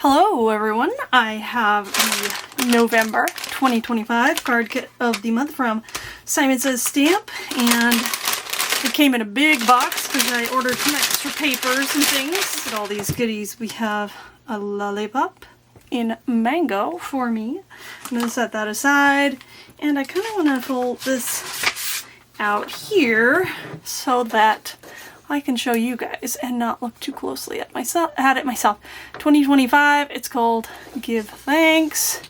Hello everyone, I have the November 2025 card kit of the month from Simon Says Stamp, and it came in a big box because I ordered some extra papers and things. And all these goodies. We have a lollipop in mango for me. I'm going to set that aside, and I kind of want to fold this out here so that I can show you guys and not look too closely at it myself. 2025, it's called Give Thanks.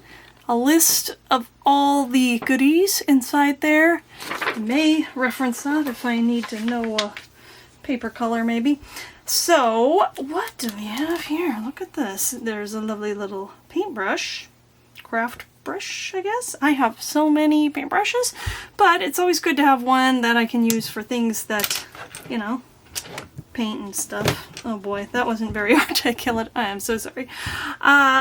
A list of all the goodies inside there. I may reference that if I need to know a paper color maybe. So, what do we have here? Look at this. There's a lovely little paintbrush. Craft brush, I guess. I have so many paintbrushes, but it's always good to have one that I can use for things that, you know, paint and stuff. Oh boy, that wasn't very articulate. I am so sorry.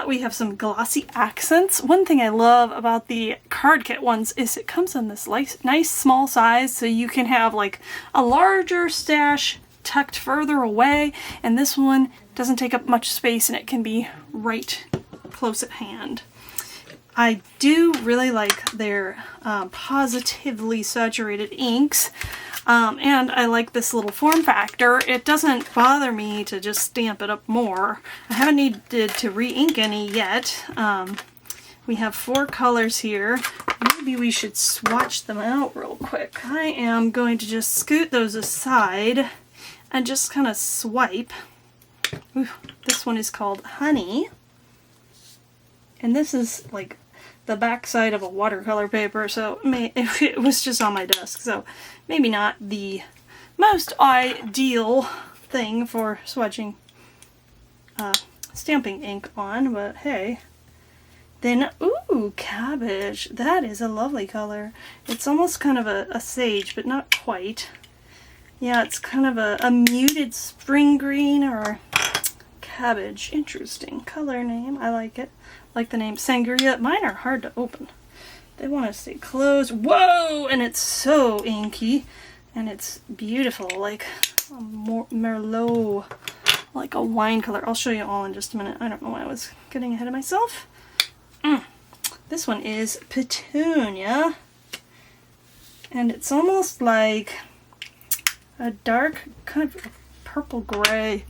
We have some glossy accents. One thing I love about the card kit ones is it comes in this nice small size, so you can have like a larger stash tucked further away, and this one doesn't take up much space and it can be right close at hand. I do really like their positively saturated inks. And I like this little form factor. It doesn't bother me to just stamp it up more. I haven't needed to re-ink any yet. We have 4 colors here. Maybe we should swatch them out real quick. I am going to just scoot those aside and just kind of swipe. Ooh, this one is called Honey. And this is like the back side of a watercolor paper, so if it was just on my desk, so maybe not the most ideal thing for swatching stamping ink on, but hey. Then, ooh, cabbage. That is a lovely color. It's almost kind of a sage, but not quite. Yeah, it's kind of a muted spring green or cabbage. Interesting color name. I like it. Like the name Sangria. Mine are hard to open. They want to stay closed. Whoa! And it's so inky. And it's beautiful. Like a Merlot. Like a wine color. I'll show you all in just a minute. I don't know why I was getting ahead of myself. This one is Petunia. And it's almost like a dark kind of purple gray.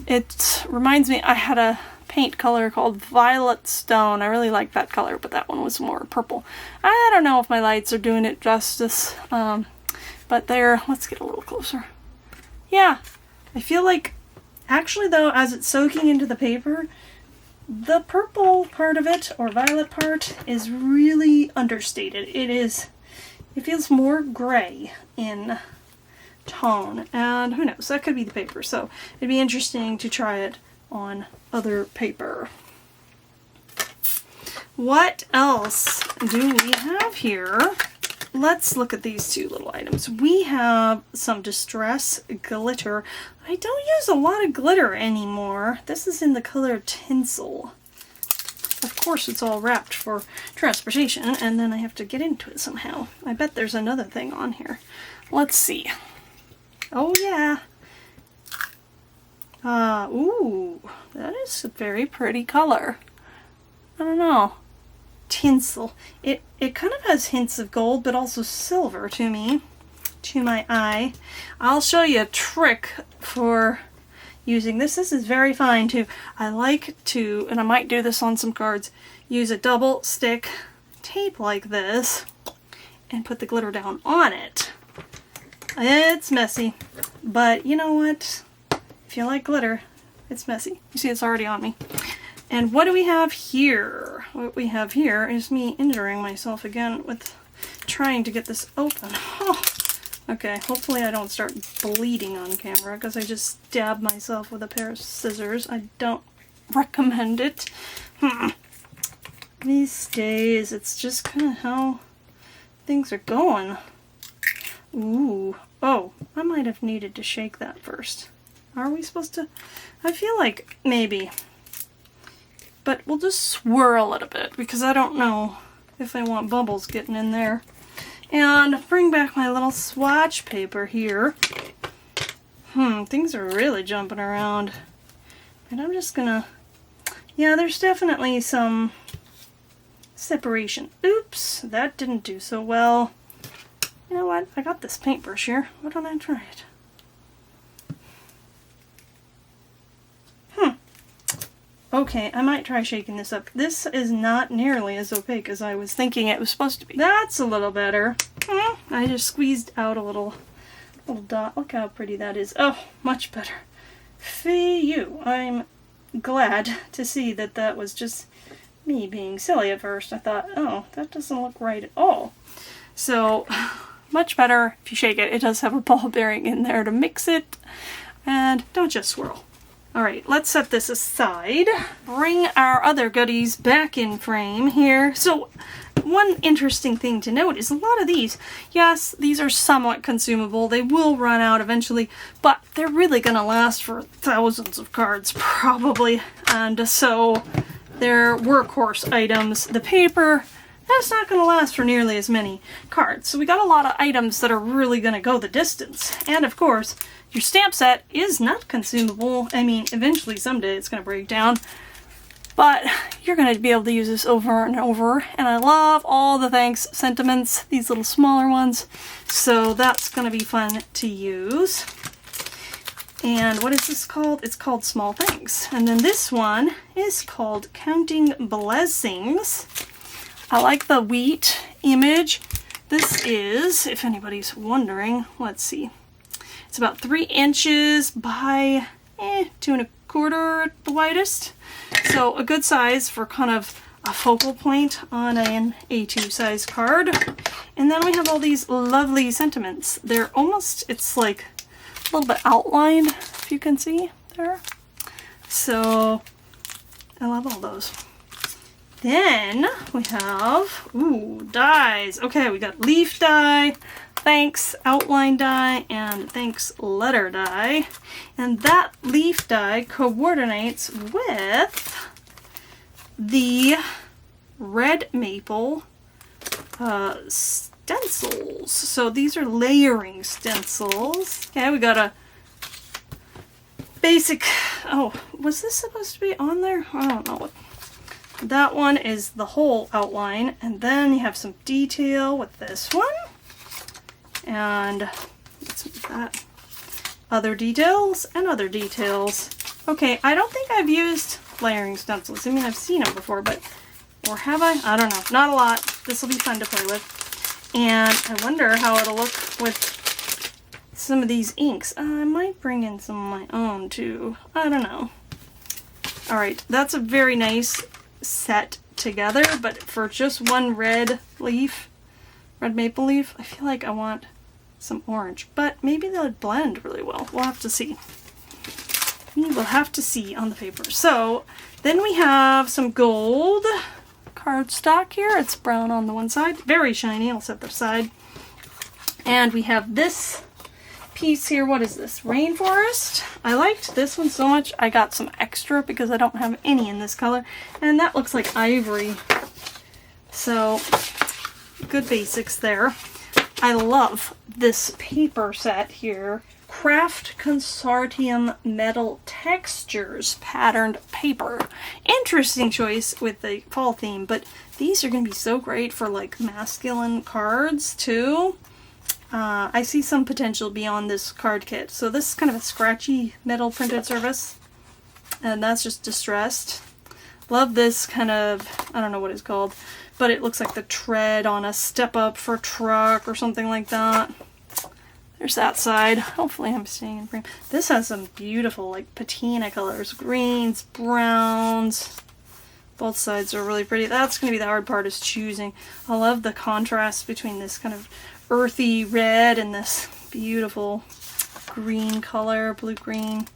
It reminds me, I had a paint color called Violet Stone. I really like that color, but that one was more purple. I don't know if my lights are doing it justice, but there, let's get a little closer. Yeah, I feel like, actually though, as it's soaking into the paper, the purple part of it, or violet part, is really understated. It feels more gray in tone, and who knows, that could be the paper, so it'd be interesting to try it on other paper. What else do we have here? Let's look at these 2 little items. We have some distress glitter. I don't use a lot of glitter anymore. This is in the color Tinsel. Of course, it's all wrapped for transportation, and then I have to get into it somehow. I bet there's another thing on here. Let's see. Oh yeah. Ooh, that is a very pretty color. I don't know. Tinsel. It kind of has hints of gold, but also silver to me, to my eye. I'll show you a trick for using this. This is very fine too. I like to, and I might do this on some cards, use a double stick tape like this and put the glitter down on it. It's messy, but you know what? If you like glitter, it's messy. You see, it's already on me. And what do we have here? What we have here is me injuring myself again with trying to get this open. Oh, okay, hopefully I don't start bleeding on camera because I just stabbed myself with a pair of scissors. I don't recommend it. These days, it's just kind of how things are going. Ooh. Oh, I might have needed to shake that first. Are we supposed to? I feel like maybe. But we'll just swirl it a bit because I don't know if I want bubbles getting in there. And bring back my little swatch paper here. Things are really jumping around. And I'm just gonna Yeah, there's definitely some separation. Oops, that didn't do so well. You know what? I got this paintbrush here. Why don't I try it? Okay, I might try shaking this up. This is not nearly as opaque as I was thinking it was supposed to be. That's a little better. I just squeezed out a little dot. Look how pretty that is. Oh, much better. Fee you. I'm glad to see that that was just me being silly at first. I thought, oh, that doesn't look right at all. So, much better if you shake it. It does have a ball bearing in there to mix it. And don't just swirl. Alright, let's set this aside. Bring our other goodies back in frame here. So, one interesting thing to note is a lot of these, yes, these are somewhat consumable. They will run out eventually, but they're really going to last for thousands of cards, probably. And so, they're workhorse items. The paper, that's not going to last for nearly as many cards. So we got a lot of items that are really going to go the distance. And of course, your stamp set is not consumable. I mean, eventually someday it's going to break down. But you're going to be able to use this over and over. And I love all the thanks sentiments, these little smaller ones. So that's going to be fun to use. And what is this called? It's called Small Things. And then this one is called Counting Blessings. I like the wheat image. This is, if anybody's wondering, let's see. It's about 3 inches by 2¼ at the widest. So a good size for kind of a focal point on an A2 size card. And then we have all these lovely sentiments. They're almost, it's like a little bit outlined, if you can see there. So I love all those. Then we have, dies. Okay, we got leaf die, thanks outline die, and thanks letter die. And that leaf die coordinates with the red maple stencils. So these are layering stencils. Okay, we got a basic, oh, was this supposed to be on there? I don't know. That one is the whole outline, and then you have some detail with this one. And let's make that. Other details and other details. Okay, I don't think I've used layering stencils. I mean, I've seen them before, but, or have I? I don't know. Not a lot. This will be fun to play with. And I wonder how it'll look with some of these inks. I might bring in some of my own too. I don't know. Alright, that's a very nice set together, but for just one red leaf, red maple leaf, I feel like I want some orange, but maybe they'll blend really well. We'll have to see. We will have to see on the paper. So then we have some gold cardstock here. It's brown on the one side, very shiny. I'll set that aside. And we have this piece here. What is this? Rainforest. I liked this one so much. I got some extra because I don't have any in this color. And that looks like ivory. So good basics there. I love this paper set here. Craft Consortium Metal Textures patterned paper. Interesting choice with the fall theme, but these are going to be so great for like masculine cards too. I see some potential beyond this card kit. So this is kind of a scratchy metal printed surface, and that's just distressed. Love this kind of, I don't know what it's called, but it looks like the tread on a step up for truck or something like that. There's that side. Hopefully I'm staying in frame. This has some beautiful like patina colors, greens, browns. Both sides are really pretty. That's going to be the hard part, is choosing. I love the contrast between this kind of earthy red and this beautiful green color, blue-green.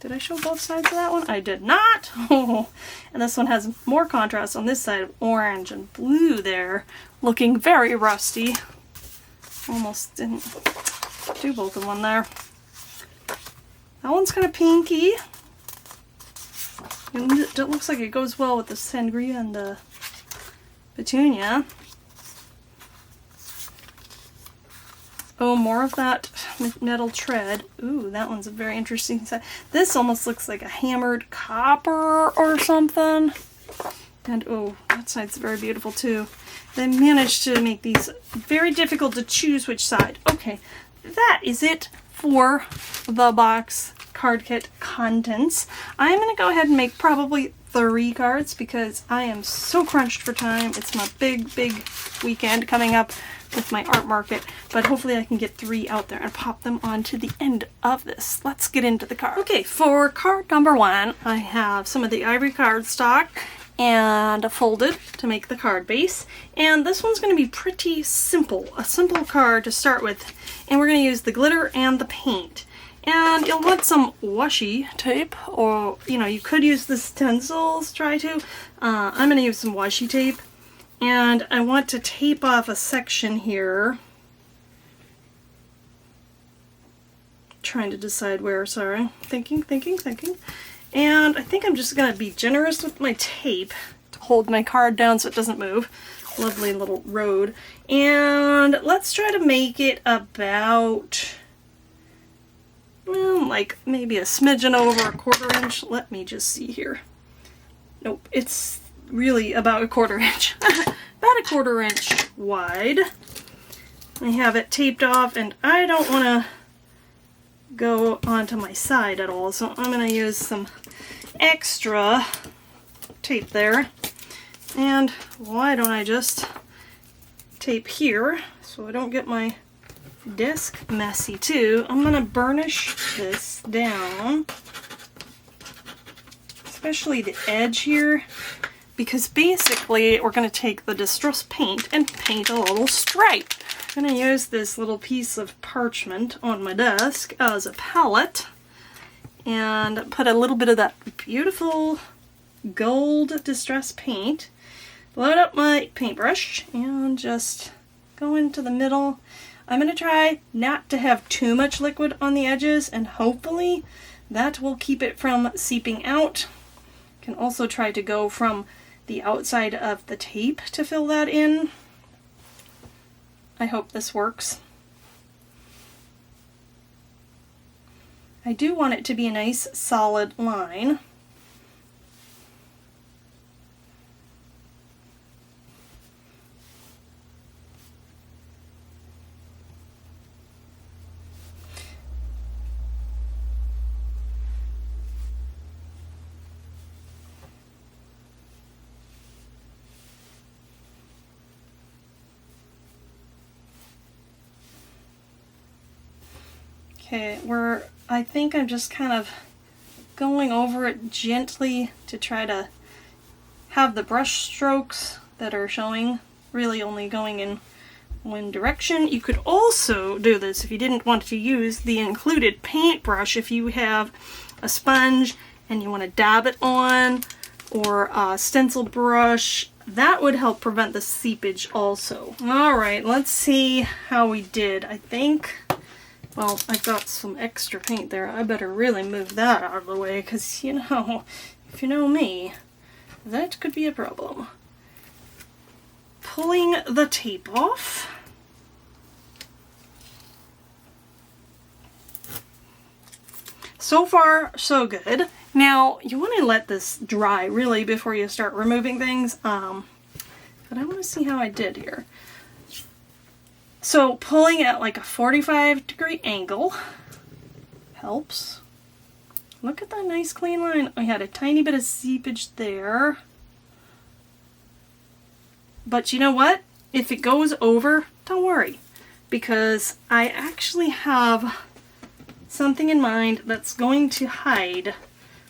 Did I show both sides of that one? I did not! Oh. And this one has more contrast on this side of orange and blue there, looking very rusty. Almost didn't do both of them there. That one's kind of pinky. And it looks like it goes well with the sangria and the petunia. Oh, more of that metal tread. Ooh, that one's a very interesting set. This almost looks like a hammered copper or something. And oh, that side's very beautiful too. They managed to make these very difficult to choose which side. Okay, that is it for the box card kit contents. I'm going to go ahead and make probably 3 cards because I am so crunched for time. It's my big weekend coming up with my art market, but hopefully I can get 3 out there and pop them onto the end of this. Let's get into the card. Okay, for card number 1, I have some of the ivory cardstock and folded to make the card base, and this one's going to be pretty simple, a simple card to start with, and we're going to use the glitter and the paint. And you'll want some washi tape, or you could use the stencils, try to. I'm going to use some washi tape, and I want to tape off a section here. Trying to decide where, sorry. Thinking. And I think I'm just going to be generous with my tape to hold my card down so it doesn't move. Lovely little road. And let's try to make it about, well, like maybe a smidgen over a 1/4 inch. Let me just see here. Nope, it's really about a 1/4 inch. About a 1/4 inch wide. I have it taped off, and I don't want to go onto my side at all, so I'm going to use some extra tape there. And why don't I just tape here so I don't get my desk messy too. I'm going to burnish this down, especially the edge here, because basically we're going to take the distress paint and paint a little stripe. I'm going to use this little piece of parchment on my desk as a palette and put a little bit of that beautiful gold distress paint. Load up my paintbrush and just go into the middle. I'm going to try not to have too much liquid on the edges, and hopefully that will keep it from seeping out. Can also try to go from the outside of the tape to fill that in. I hope this works. I do want it to be a nice solid line. Okay, I think I'm just kind of going over it gently to try to have the brush strokes that are showing really only going in one direction. You could also do this if you didn't want to use the included paintbrush. If you have a sponge and you want to dab it on, or a stencil brush, that would help prevent the seepage also. Alright, let's see how we did. I think, well, I've got some extra paint there. I better really move that out of the way, because, if you know me, that could be a problem. Pulling the tape off. So far, so good. Now, you want to let this dry, really, before you start removing things. But I want to see how I did here. So pulling at like a 45-degree angle helps. Look at that nice clean line. I had a tiny bit of seepage there. But you know what? If it goes over, don't worry. Because I actually have something in mind that's going to hide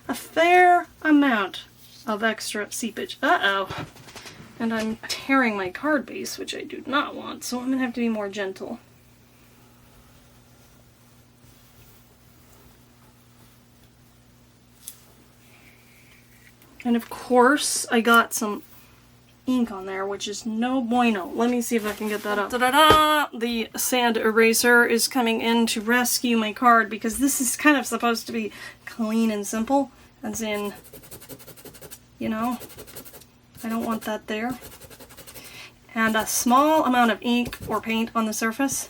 a fair amount of extra seepage. Uh-oh. And I'm tearing my card base, which I do not want, so I'm going to have to be more gentle. And of course, I got some ink on there, which is no bueno. Let me see if I can get that up. Da-da-da! The sand eraser is coming in to rescue my card, because this is kind of supposed to be clean and simple, as in, I don't want that there. And a small amount of ink or paint on the surface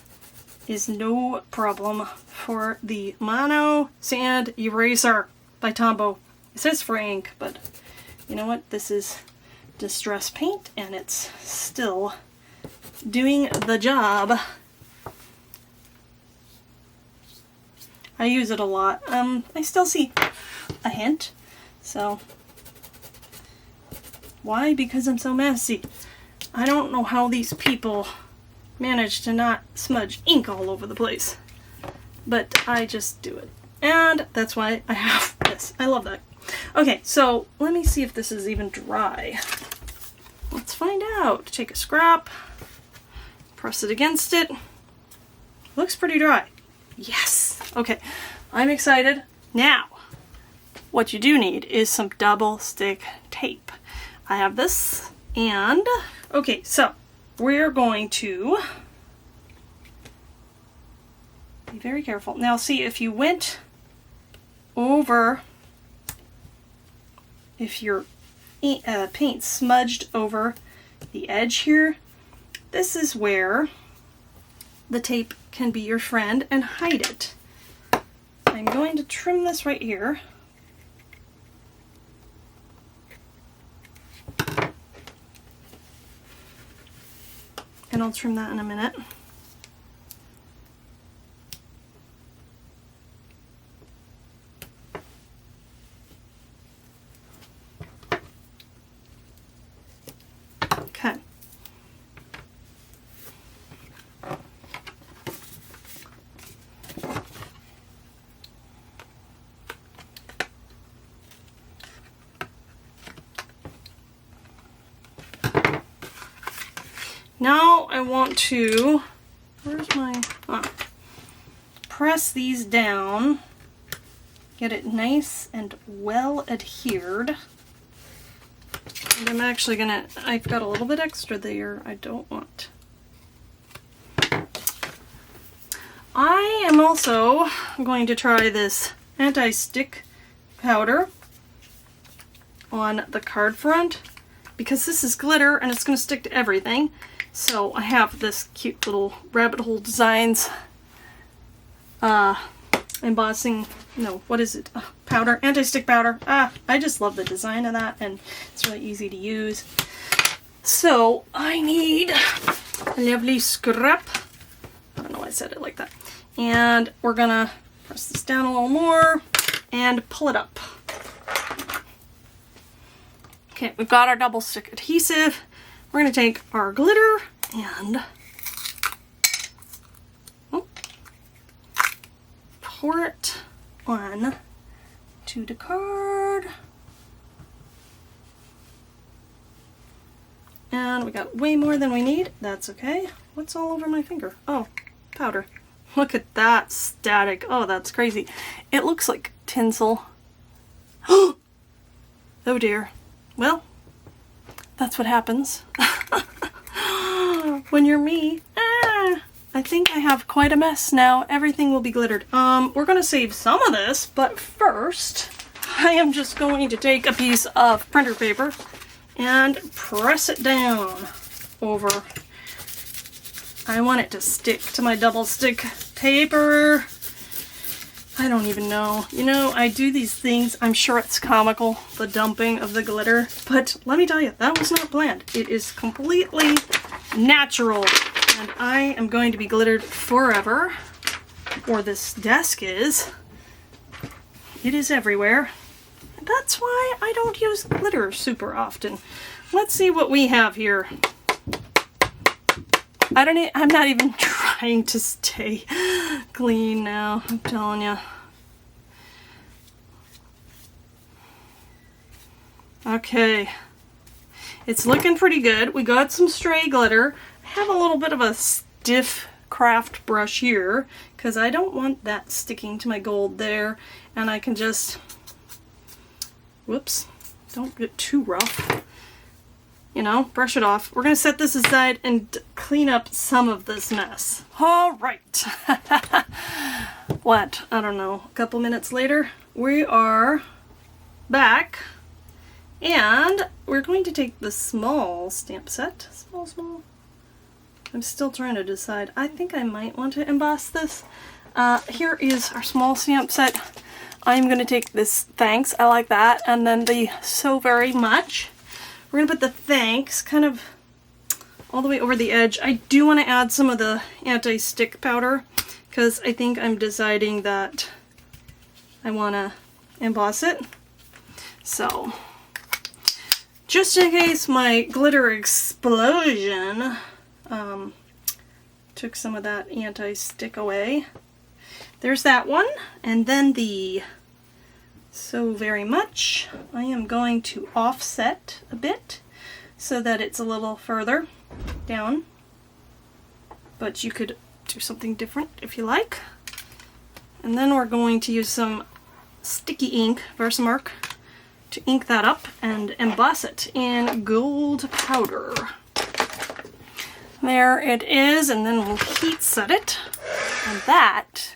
is no problem for the Mono Sand Eraser by Tombow. It says for ink, but you know what? This is distress paint and it's still doing the job. I use it a lot. I still see a hint, so why? Because I'm so messy. I don't know how these people manage to not smudge ink all over the place, but I just do it, and that's why I have this. I love that. Okay, so let me see if this is even dry. Let's find out. Take a scrap, press it against it. Looks pretty dry. Yes. Okay, I'm excited. Now, what you do need is some double stick tape. I have this, and okay, so we're going to be very careful. Now see, if you went over, if your paint smudged over the edge here, this is where the tape can be your friend and hide it. I'm going to trim this right here. And I'll trim that in a minute. Okay. Now I want to, where's my, press these down, get it nice and well adhered. And I'm actually gonna, I've got a little bit extra there I don't want. I am also going to try this anti-stick powder on the card front, because this is glitter and it's going to stick to everything. So I have this cute little Rabbit Hole Designs embossing, no, what is it? Powder, anti-stick powder. I just love the design of that, and it's really easy to use. So I need a lovely scrap. I don't know why I said it like that. And we're gonna press this down a little more and pull it up. Okay, we've got our double stick adhesive. We're going to take our glitter and pour it on to the card. And we got way more than we need. That's okay. What's all over my finger? Oh, powder. Look at that static. Oh, that's crazy. It looks like tinsel. Oh dear. Well, that's what happens when you're me. I think I have quite a mess now. Everything will be glittered. We're gonna save some of this, but first I am just going to take a piece of printer paper and press it down over. I want it to stick to my double stick paper. I don't even know. You know, I do these things. I'm sure it's comical, the dumping of the glitter, but let me tell you, that was not planned. It is completely natural, and I am going to be glittered forever, or this desk is. It is everywhere. That's why I don't use glitter super often. Let's see what we have here. I'm not even trying to stay clean now, I'm telling you. Okay, it's looking pretty good. We got some stray glitter. I have a little bit of a stiff craft brush here because I don't want that sticking to my gold there, and I can just, whoops, don't get too rough. You know, brush it off. We're going to set this aside and clean up some of this mess. All right. What? I don't know. A couple minutes later, we are back. And we're going to take the small stamp set. Small. I'm still trying to decide. I think I might want to emboss this. Here is our small stamp set. I'm going to take this thanks, I like that, and then the so very much. We're going to put the thanks kind of all the way over the edge. I do want to add some of the anti-stick powder because I think I'm deciding that I want to emboss it. So, just in case my glitter explosion took some of that anti-stick away. There's that one, and then the so very much. I am going to offset a bit so that it's a little further down, but you could do something different if you like. And then we're going to use some sticky ink, Versamark, to ink that up and emboss it in gold powder. There it is, and then we'll heat set it. And that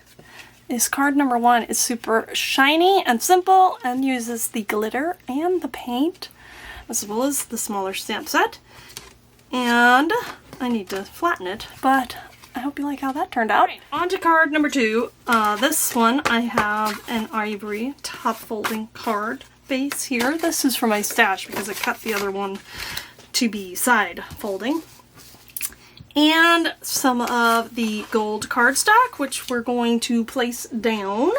is card number 1. It's super shiny and simple and uses the glitter and the paint as well as the smaller stamp set. And I need to flatten it, but I hope you like how that turned out. Right, on to card number 2. This one I have an ivory top folding card base here. This is for my stash because I cut the other one to be side folding. And some of the gold cardstock, which we're going to place down.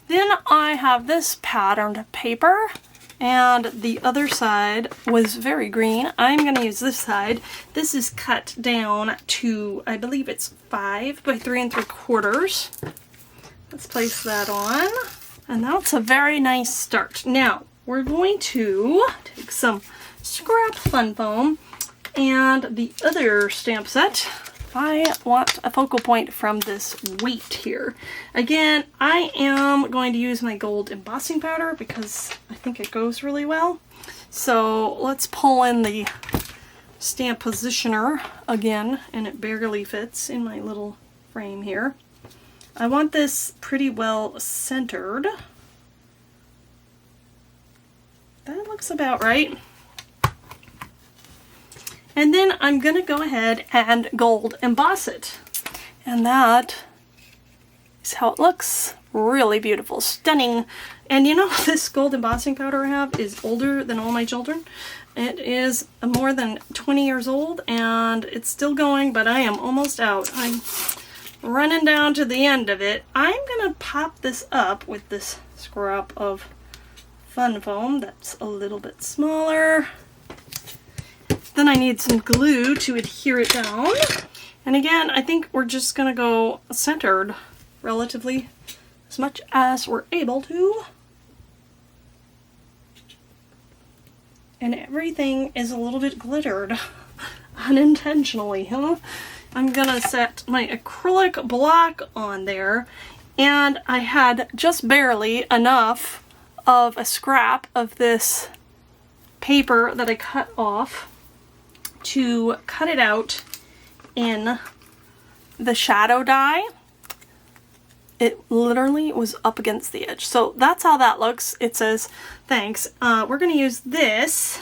Then I have this patterned paper, and the other side was very green. I'm going to use this side. This is cut down to, I believe it's 5 by 3 3/4. Let's place that on. And that's a very nice start. Now, we're going to take some scrap fun foam and the other stamp set. I want a focal point from this weight here. Again, I am going to use my gold embossing powder because I think it goes really well. So let's pull in the stamp positioner again, and it barely fits in my little frame here. I want this pretty well centered. That looks about right. And then I'm going to go ahead and gold emboss it. And that is how it looks. Really beautiful, stunning. And you know, this gold embossing powder I have is older than all my children. It is more than 20 years old and it's still going, but I am almost out. I'm running down to the end of it. I'm going to pop this up with this scrap of fun foam that's a little bit smaller. Then I need some glue to adhere it down. And again, I think we're just going to go centered relatively as much as we're able to. And everything is a little bit glittered unintentionally, huh? I'm going to set my acrylic block on there. And I had just barely enough of a scrap of this paper that I cut off to cut it out in the shadow die. It literally was up against the edge. So that's how that looks. It says, thanks. We're going to use this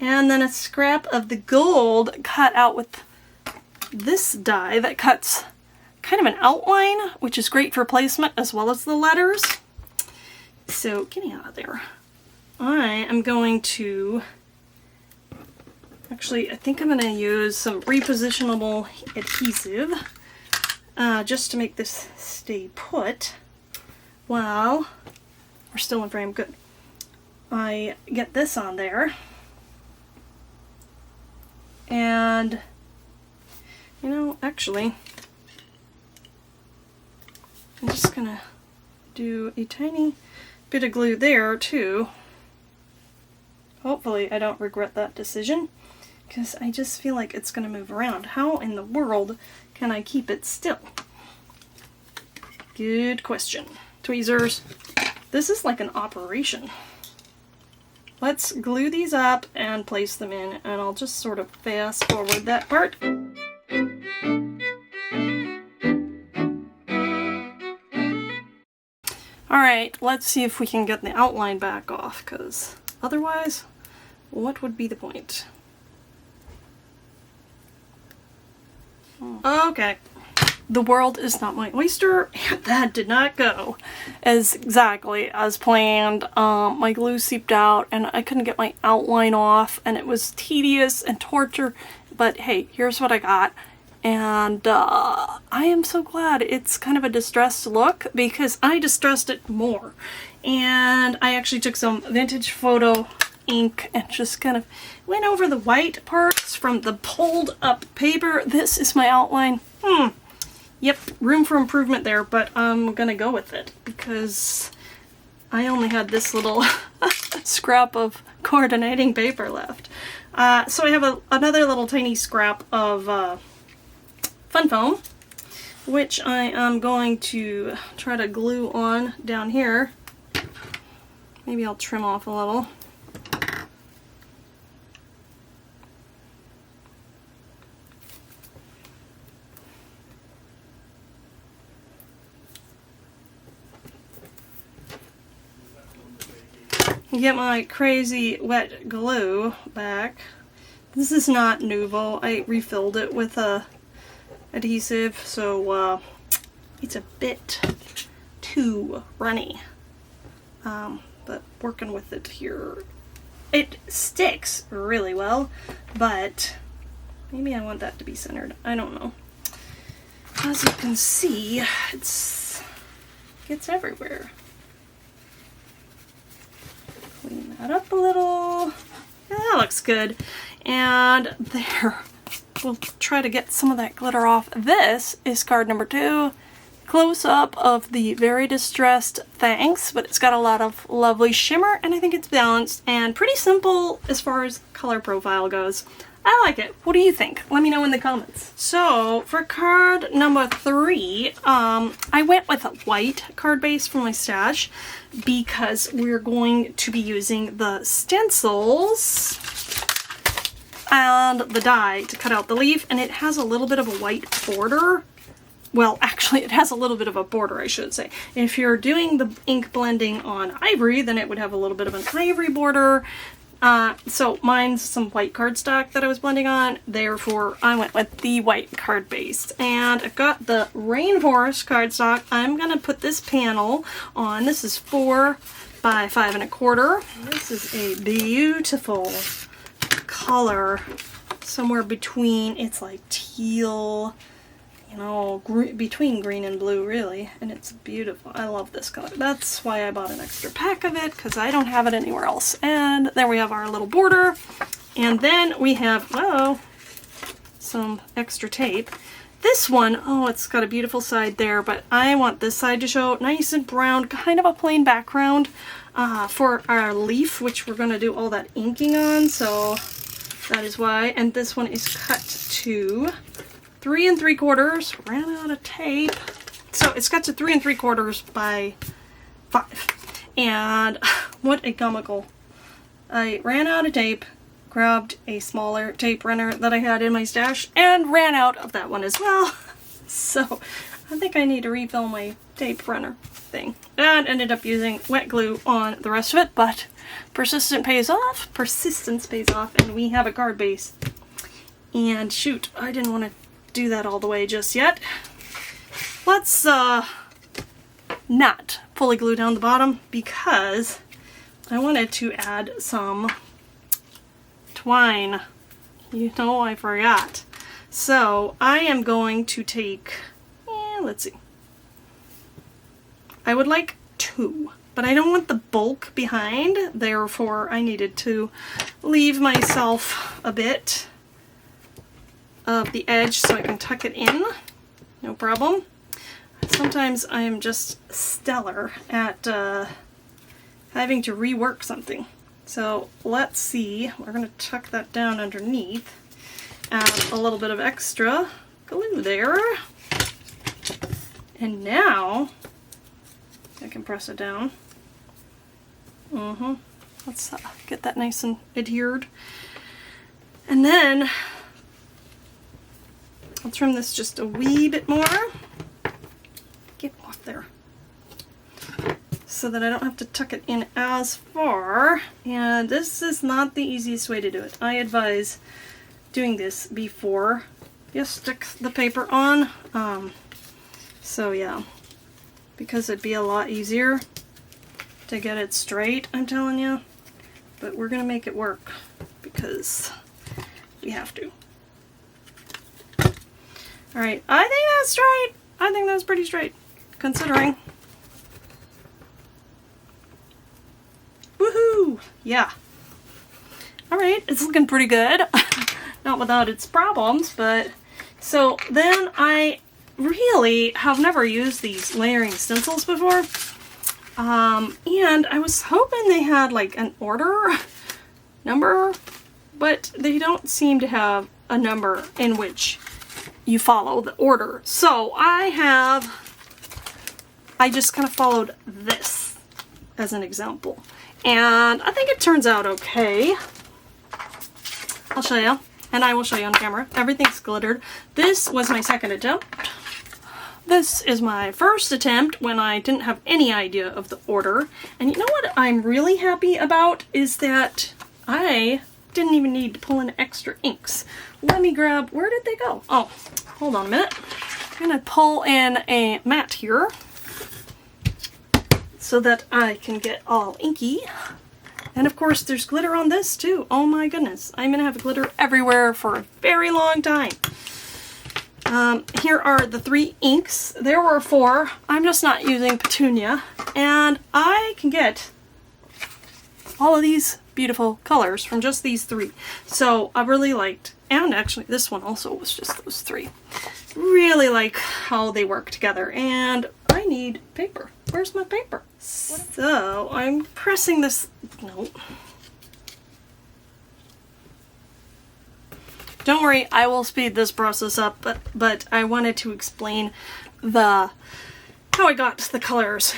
and then a scrap of the gold cut out with this die that cuts kind of an outline, which is great for placement as well as the letters. So get me out of there. I am going to actually, I think I'm going to use some repositionable adhesive just to make this stay put while we're still in frame. Good. I get this on there. And, you know, actually, I'm just going to do a tiny bit of glue there too. Hopefully I don't regret that decision, because I just feel like it's going to move around. How in the world can I keep it still? Good question. Tweezers. This is like an operation. Let's glue these up and place them in, and I'll just sort of fast forward that part. Alright, let's see if we can get the outline back off, because otherwise, what would be the point? Okay. The world is not my oyster, and that did not go as exactly as planned. My glue seeped out and I couldn't get my outline off, and it was tedious and torture, but hey, here's what I got. And I am so glad it's kind of a distressed look, because I distressed it more. And I actually took some vintage photo ink and just kind of went over the white parts from the pulled up paper. This is my outline. Yep, room for improvement there, but I'm gonna go with it because I only had this little scrap of coordinating paper left. So I have another little tiny scrap of fun foam, which I am going to try to glue on down here. Maybe I'll trim off a little. Get my crazy wet glue back. This is not Nuvo. I refilled it with adhesive, so it's a bit too runny. But working with it here, it sticks really well, but maybe I want that to be centered. I don't know. As you can see, gets everywhere. Clean that up a little. Yeah, that looks good. And there. We'll try to get some of that glitter off. This is card number 2. Close up of the very distressed thanks, but it's got a lot of lovely shimmer, and I think it's balanced and pretty simple as far as color profile goes. I like it. What do you think? Let me know in the comments. So for card number 3, I went with a white card base from my stash because we're going to be using the stencils and the die to cut out the leaf, and it has a little bit of a white border. Well, actually, it has a little bit of a border, I should say. If you're doing the ink blending on ivory, then it would have a little bit of an ivory border. So mine's some white cardstock that I was blending on, therefore I went with the white card base. And I've got the Rainforest cardstock. I'm gonna put this panel on. This is 4 by 5 1/4. This is a beautiful color, somewhere between, it's like teal, you know, between green and blue really, and it's beautiful. I love this color. That's why I bought an extra pack of it, because I don't have it anywhere else. And there we have our little border, and then we have, whoa, some extra tape. This one, oh, it's got a beautiful side there, but I want this side to show nice and brown, kind of a plain background for our leaf, which we're going to do all that inking on, so that is why. And this one is cut to 3 3/4, ran out of tape. So it's got to 3 3/4 by 5. And what a gummicle. I ran out of tape, grabbed a smaller tape runner that I had in my stash, and ran out of that one as well. So I think I need to refill my tape runner thing. And ended up using wet glue on the rest of it, but persistence pays off, and we have a card base. And shoot, I didn't want to do that all the way just yet. Let's not fully glue down the bottom, because I wanted to add some twine. You know, I forgot. So I am going to take, let's see. I would like 2, but I don't want the bulk behind, therefore I needed to leave myself a bit of the edge so I can tuck it in. No problem. Sometimes I am just stellar at having to rework something. So let's see, we're going to tuck that down underneath, add a little bit of extra glue there, and now I can press it down. Let's get that nice and adhered. And then I'll trim this just a wee bit more. Get off there. So that I don't have to tuck it in as far. And this is not the easiest way to do it. I advise doing this before you stick the paper on. So yeah, because it'd be a lot easier to get it straight, I'm telling you. But we're gonna make it work because we have to. Alright, I think that's straight. I think that's pretty straight, considering. Woohoo! Yeah. Alright, it's looking pretty good. Not without its problems, but... So then I really have never used these layering stencils before. And I was hoping they had like an order number, but they don't seem to have a number in which you follow the order. So I just kind of followed this as an example. And I think it turns out okay. I'll show you, and I will show you on camera. Everything's glittered. This was my second attempt. This is my first attempt when I didn't have any idea of the order. And you know what I'm really happy about is that I didn't even need to pull in extra inks. Let me grab, where did they go? Oh, hold on a minute. I'm gonna pull in a mat here so that I can get all inky. And of course there's glitter on this too. Oh my goodness. I'm gonna have glitter everywhere for a very long time. Here are the 3 inks. There were 4. I'm just not using Petunia. And I can get all of these beautiful colors from just these 3. So I really liked, and actually this one also was just those 3. Really like how they work together. And I need paper. Where's my paper? So I'm pressing this, no. Don't worry, I will speed this process up, but I wanted to explain how I got the colors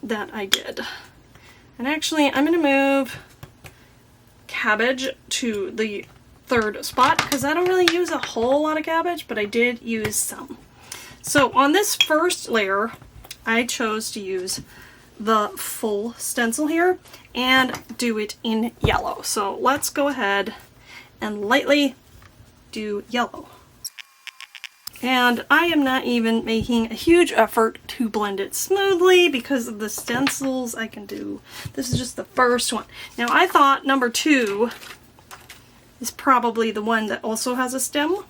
that I did. And actually, I'm going to move cabbage to the 3rd spot because I don't really use a whole lot of cabbage, but I did use some. So on this first layer, I chose to use the full stencil here and do it in yellow. So let's go ahead and lightly do yellow. And I am not even making a huge effort to blend it smoothly because of the stencils I can do. This is just the first one. Now I thought number 2 is probably the one that also has a stem.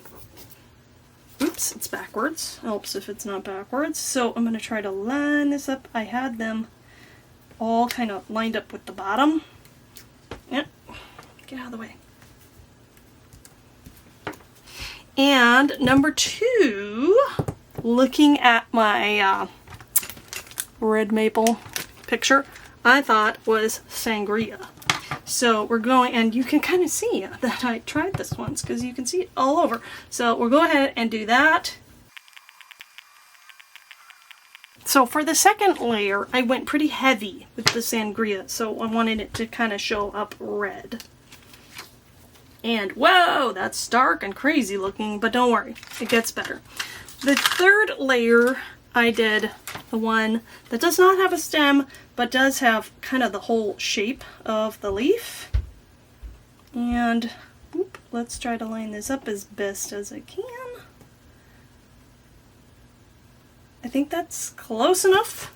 Oops, it's backwards. Helps if it's not backwards. So I'm going to try to line this up. I had them all kind of lined up with the bottom. Yeah, get out of the way. And number 2, looking at my red maple picture, I thought was sangria. So we're going, and you can kind of see that I tried this once because you can see it all over. So we'll go ahead and do that. So for the second layer, I went pretty heavy with the sangria, so I wanted it to kind of show up red. And whoa, that's dark and crazy looking, but don't worry, it gets better. The 3rd layer, I did the one that does not have a stem, but does have kind of the whole shape of the leaf. And let's try to line this up as best as I can. I think that's close enough.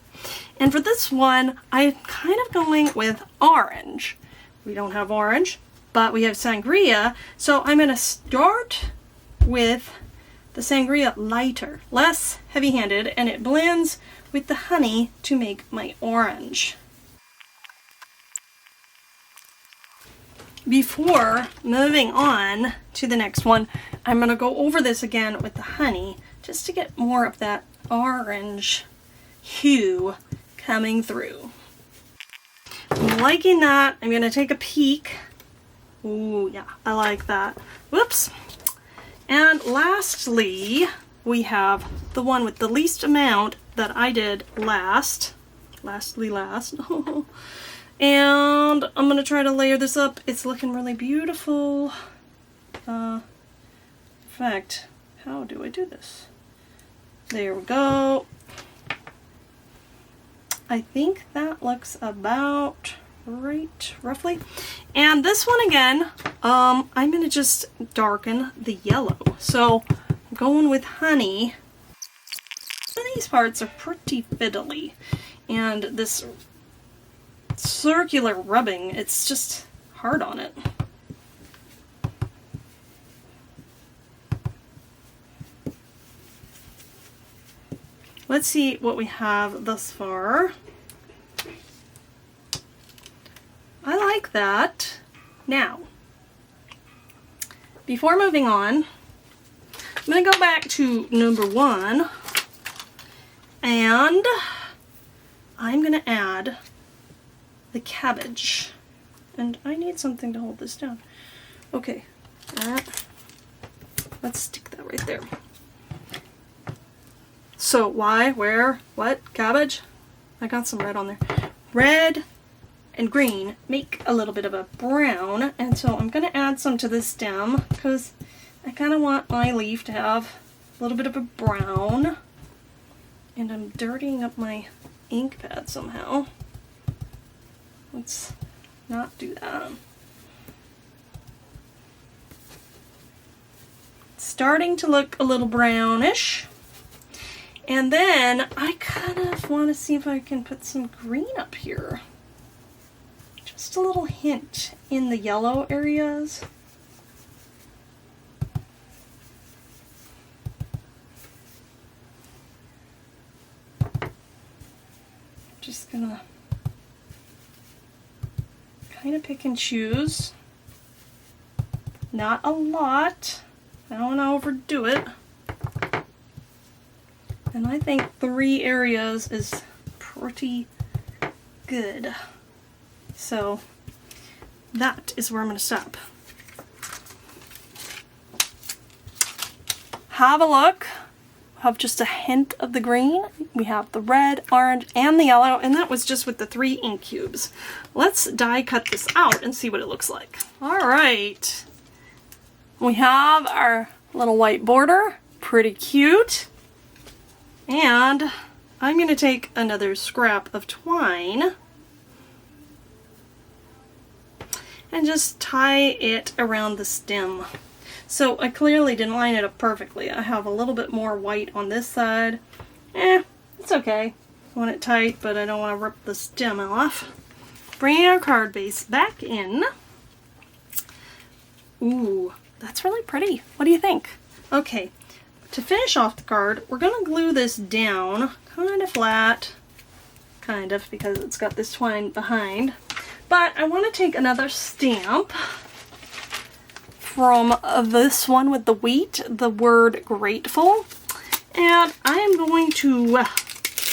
And for this one, I'm kind of going with orange. We don't have orange, but we have sangria, so I'm going to start with the sangria lighter, less heavy-handed, and it blends with the honey to make my orange. Before moving on to the next one, I'm going to go over this again with the honey just to get more of that orange hue coming through. I'm liking that. I'm going to take a peek. Ooh, yeah, I like that. Whoops. And lastly, we have the one with the least amount that I did last. And I'm going to try to layer this up. It's looking really beautiful. In fact, how do I do this? There we go. I think that looks about right roughly. And this one again, I'm going to just darken the yellow. So I'm going with honey. Some of these parts are pretty fiddly. And this circular rubbing, it's just hard on it. Let's see what we have thus far. I like that. Now, before moving on, I'm going to go back to number 1 and I'm going to add the cabbage. And I need something to hold this down. Okay, let's stick that right there. So why, where, what, cabbage? I got some red on there. Red and green make a little bit of a brown, and so I'm going to add some to this stem because I kind of want my leaf to have a little bit of a brown. And I'm dirtying up my ink pad somehow. Let's not do that. It's starting to look a little brownish. And then I kind of want to see if I can put some green up here. Just a little hint in the yellow areas. Just gonna kind of pick and choose. Not a lot. I don't want to overdo it. And I think 3 areas is pretty good. So that is where I'm going to stop. Have a look. Have just a hint of the green. We have the red, orange, and the yellow, and that was just with the 3 ink cubes. Let's die cut this out and see what it looks like. All right. We have our little white border. Pretty cute. And I'm going to take another scrap of twine and just tie it around the stem. So I clearly didn't line it up perfectly. I have a little bit more white on this side. It's okay. I want it tight, but I don't want to rip the stem off. Bringing our card base back in. Ooh, that's really pretty. What do you think? Okay. To finish off the card, we're going to glue this down kind of flat, kind of, because it's got this twine behind. But I want to take another stamp from this one with the wheat, the word grateful, and I am going to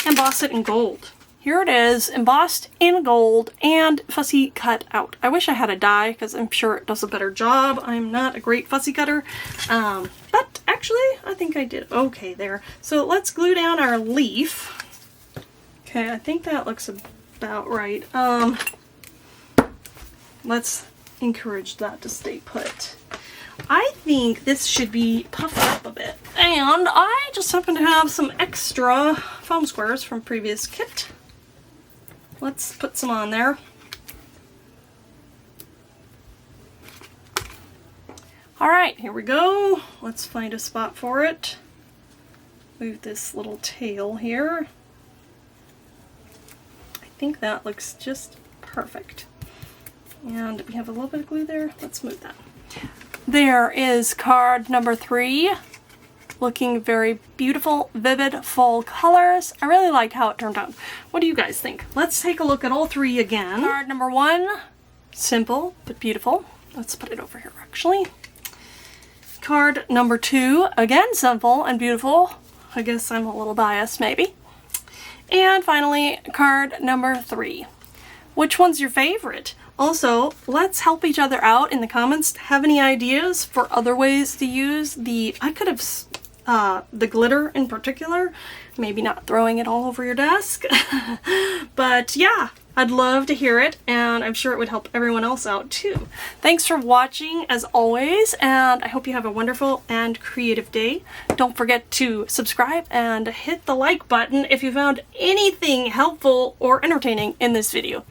emboss it in gold. Here it is, embossed in gold and fussy cut out. I wish I had a die because I'm sure it does a better job. I'm not a great fussy cutter, but actually I think I did okay there. So let's glue down our leaf. Okay, I think that looks about right. Let's encourage that to stay put. I think this should be puffed up a bit. And I just happen to have some extra foam squares from previous kit. Let's put some on there. Alright, here we go. Let's find a spot for it. Move this little tail here. I think that looks just perfect. And we have a little bit of glue there. Let's move that. There is card number 3. Looking very beautiful, vivid, full colors. I really liked how it turned out. What do you guys think? Let's take a look at all 3 again. Card number 1, simple but beautiful. Let's put it over here actually. Card number 2, again simple and beautiful. I guess I'm a little biased maybe. And finally, card number 3. Which one's your favorite? Also, let's help each other out in the comments. Have any ideas for other ways to use the, I could have the glitter in particular, maybe not throwing it all over your desk, but yeah, I'd love to hear it, and I'm sure it would help everyone else out too. Thanks for watching as always, and I hope you have a wonderful and creative day. Don't forget to subscribe and hit the like button if you found anything helpful or entertaining in this video.